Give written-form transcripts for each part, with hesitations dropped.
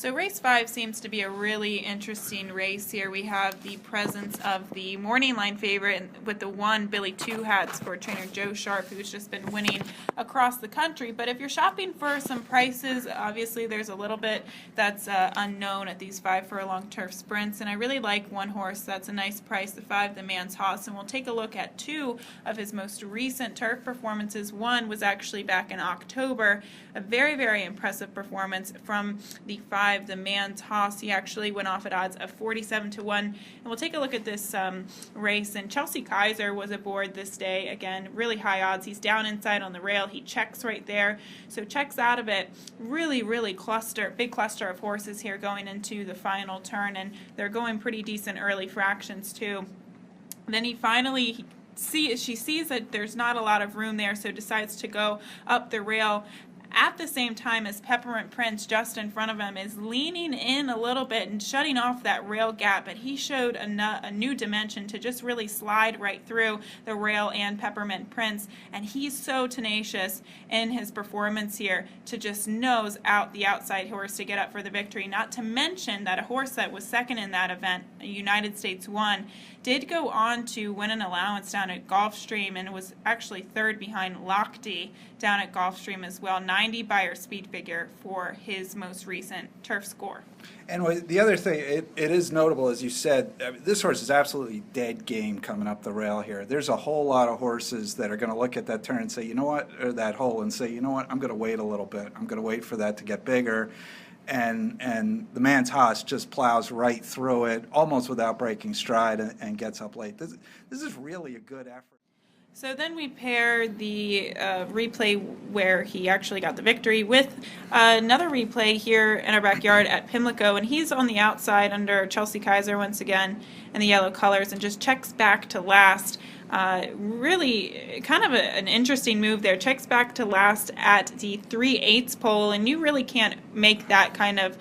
So race 5 seems to be a really interesting race here. We have the presence of the morning line favorite with the one Billy Two Hats for trainer Joe Sharp, who's just been winning across the country. But if you're shopping for some prices, obviously there's a little bit that's unknown at these 5 furlong turf sprints. And I really like one horse that's a nice price, the 5, the Man's Hoss. And we'll take a look at 2 of his most recent turf performances. One was actually back in October, a very, very impressive performance from the 5, the Man's Hoss. He actually went off at odds of 47 to 1. And we'll take a look at this race. And Chelsea Kaiser was aboard this day. Again, really high odds. He's down inside on the rail. He checks right there. So checks out of it. Really, really big cluster of horses here going into the final turn. And they're going pretty decent early fractions too. Then he finally she sees that there's not a lot of room there, so decides to go up the rail at the same time as Peppermint Prince just in front of him is leaning in a little bit and shutting off that rail gap, but he showed a new dimension to just really slide right through the rail and Peppermint Prince, and he's so tenacious in his performance here to just nose out the outside horse to get up for the victory. Not to mention that a horse that was second in that event, United States 1, did go on to win an allowance down at Gulfstream and was actually third behind Lochte down at Gulfstream as well. 90 Beyer speed figure for his most recent turf score. And the other thing, it is notable, as you said, this horse is absolutely dead game coming up the rail here. There's a whole lot of horses that are going to look at that turn and say, you know what, or that hole, and say, you know what, I'm going to wait a little bit. I'm going to wait for that to get bigger. And the Man's Hoss just plows right through it, almost without breaking stride, and gets up late. This is really a good effort. So then we pair the replay where he actually got the victory with another replay here in our backyard at Pimlico, and he's on the outside under Chelsea Kaiser once again in the yellow colors and just checks back to last. Really kind of an interesting move there. Checks back to last at the 3/8 pole, and you really can't make that kind of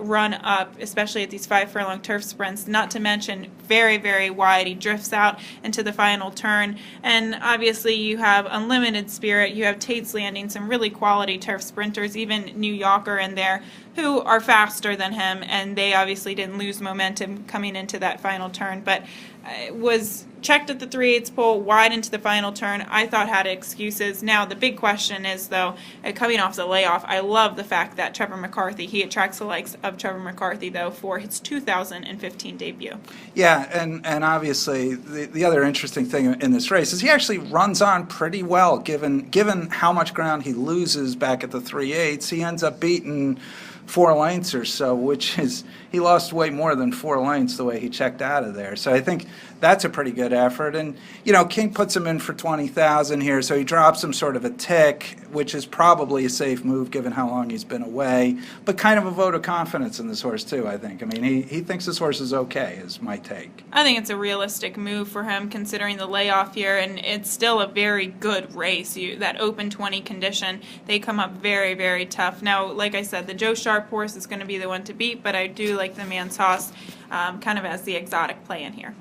run up, especially at these 5 furlong turf sprints, not to mention very, very wide. He drifts out into the final turn, and obviously you have Unlimited Spirit, you have Tate's Landing, some really quality turf sprinters, even New Yorker in there, who are faster than him, and they obviously didn't lose momentum coming into that final turn, but was checked at the 3/8 pole, wide into the final turn. I thought had excuses. Now the big question is, though, coming off the layoff, I love the fact that Trevor McCarthy, he attracts the likes of Trevor McCarthy, though, for his 2015 debut. Yeah, and obviously the other interesting thing in this race is he actually runs on pretty well, given how much ground he loses back at the 3/8. He ends up beating 4 lengths or so, which is, he lost way more than 4 lengths the way he checked out of there. So I think that's a pretty good effort. And, you know, King puts him in for 20,000 here, so he drops him sort of a tick, which is probably a safe move given how long he's been away, but kind of a vote of confidence in this horse too, I think. I mean, he thinks this horse is okay, is my take. I think it's a realistic move for him considering the layoff here, and it's still a very good race. That open 20 condition, they come up very, very tough. Now, like I said, the Joe Sharp horse is going to be the one to beat, but I do like the Man's Hoss kind of as the exotic play in here.